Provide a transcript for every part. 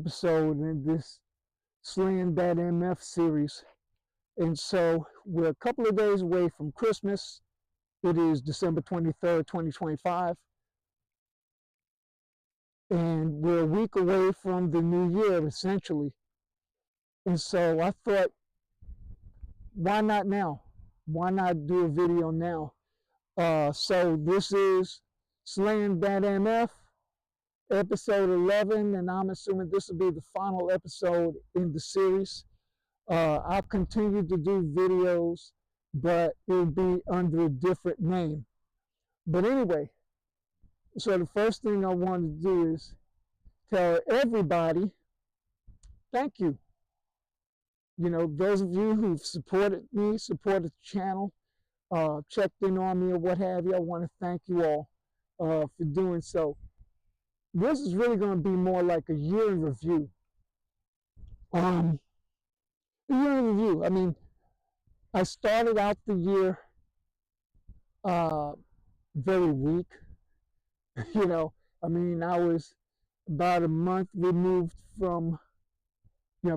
episode in this Slayin that MF series. And so we're a couple of days away from Christmas. It is December 23rd, 2025. And we're a week away from the new year, essentially. And so I thought, why not now? Why not do a video now? So this is Slayin that MF, episode 11, and I'm assuming this will be the final episode in the series. I'll continue to do videos, but it'll be under a different name. But anyway, so the first thing I want to do is tell everybody, thank you. You know, those of you who've supported me, supported the channel, checked in on me or what have you, I want to thank you all for doing so. This is really going to be more like a year in review. A year in review. I mean, I started out the year very weak. You know, I mean, I was about a month removed from,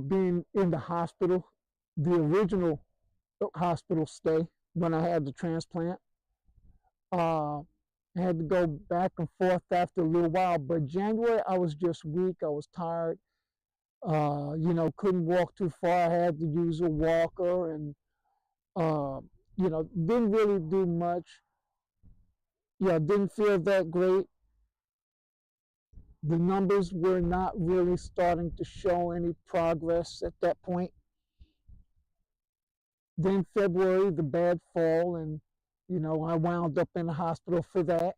being in the hospital, the original hospital stay when I had the transplant. I had to go back and forth after a little while, but January I was just weak. I was tired. Couldn't walk too far. I had to use a walker and, didn't really do much. Didn't feel that great. The numbers were not really starting to show any progress at that point. Then February, the bad fall, and, I wound up in the hospital for that.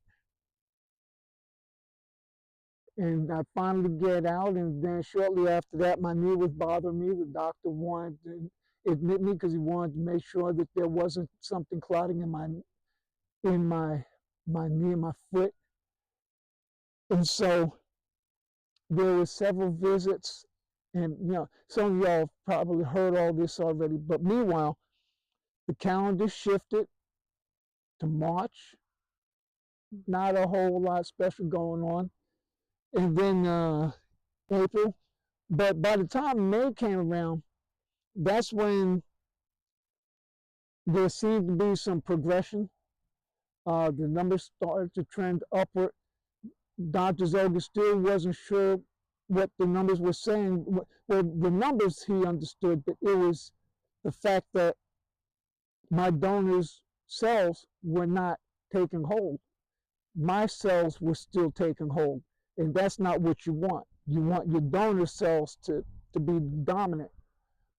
And I finally get out, and then shortly after that, my knee was bothering me. The doctor wanted to admit me because he wanted to make sure that there wasn't something clotting in my knee, my foot. And so there were several visits, and some of y'all probably heard all this already. But meanwhile, the calendar shifted to March. Not a whole lot special going on. And then April. But by the time May came around, that's when there seemed to be some progression. The numbers started to trend upward. Dr. Zoga still wasn't sure what the numbers were saying. Well, the numbers he understood, but it was the fact that my donor's cells were not taking hold. My cells were still taking hold. And that's not what you want. You want your donor cells to be dominant.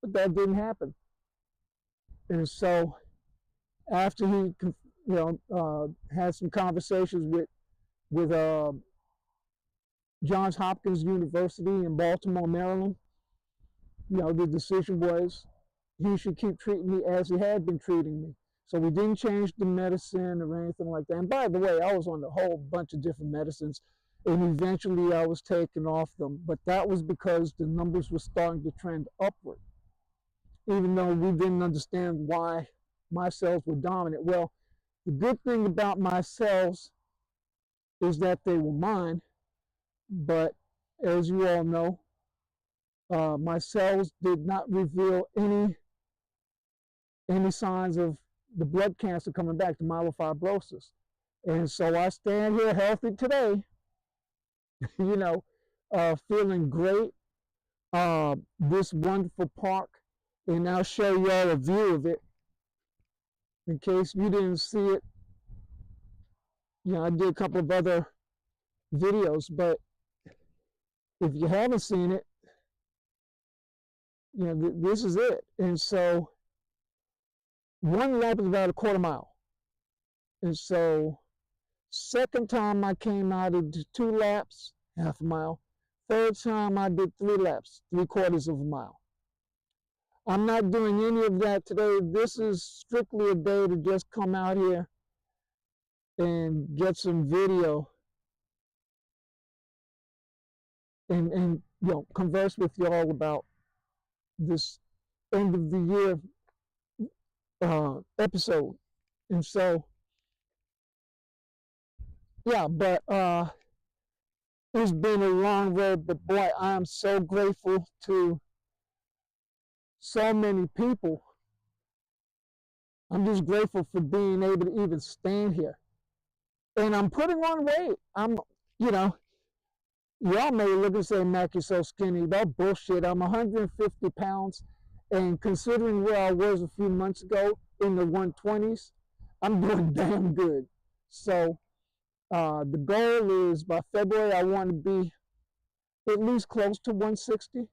But that didn't happen. And so after he had some conversations with Johns Hopkins University in Baltimore, Maryland, the decision was he should keep treating me as he had been treating me. So we didn't change the medicine or anything like that. And by the way, I was on a whole bunch of different medicines, and eventually I was taken off them. But that was because the numbers were starting to trend upward, even though we didn't understand why my cells were dominant. Well, the good thing about my cells is that they were mine, but as you all know, my cells did not reveal any signs of the blood cancer coming back, to myelofibrosis. And so I stand here healthy today, feeling great. This wonderful park, and I'll show y'all a view of it in case you didn't see it. I did a couple of other videos, but if you haven't seen it, this is it. And so one lap is about a quarter mile. And so second time I came out, I did 2 laps, half a mile. Third time I did 3 laps, 3/4 of a mile. I'm not doing any of that today. This is strictly a day to just come out here and get some video and converse with y'all about this end of the year episode. And so but It's been a long road, but boy, I am so grateful to so many people. I'm just grateful for being able to even stand here. And I'm putting on weight. You know, y'all may look and say, Mac, you're so skinny. That bullshit. I'm 150 pounds. And considering where I was a few months ago in the 120s, I'm doing damn good. So the goal is by February, I want to be at least close to 160,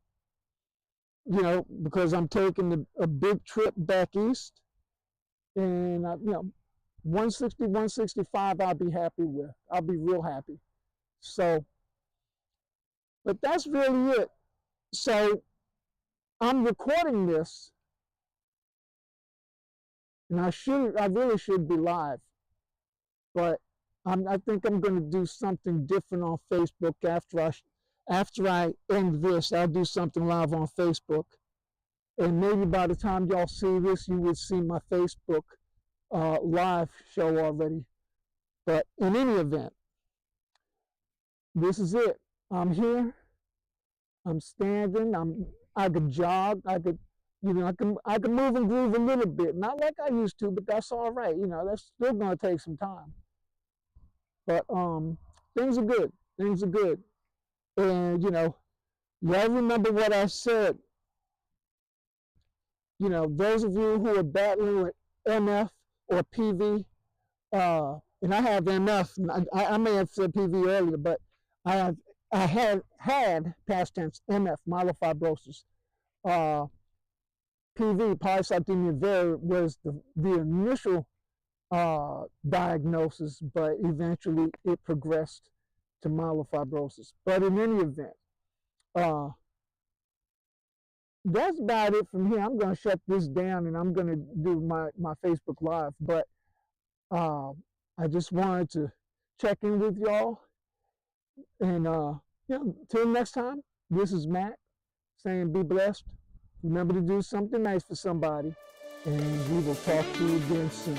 because I'm taking a big trip back east. And, 160, 165, I'll be happy with. I'll be real happy. So, but that's really it. So I'm recording this, and I really should be live, but I think I'm going to do something different on Facebook after I end this. I'll do something live on Facebook, and maybe by the time y'all see this, you will see my Facebook live show already. But in any event, this is it. I'm here. I'm standing. I could jog. I could move and groove a little bit. Not like I used to, but that's all right. That's still gonna take some time. But things are good. Things are good. And y'all remember what I said. Those of you who are battling with MF or PV, and I have MF. I may have said PV earlier, but I had past tense MF, myelofibrosis. PV, polycythemia vera, was the initial diagnosis, but eventually it progressed to myelofibrosis. But in any event, that's about it from here. I'm going to shut this down and I'm going to do my Facebook Live. But I just wanted to check in with y'all. And till next time, this is Matt saying be blessed. Remember to do something nice for somebody. And we will talk to you again soon.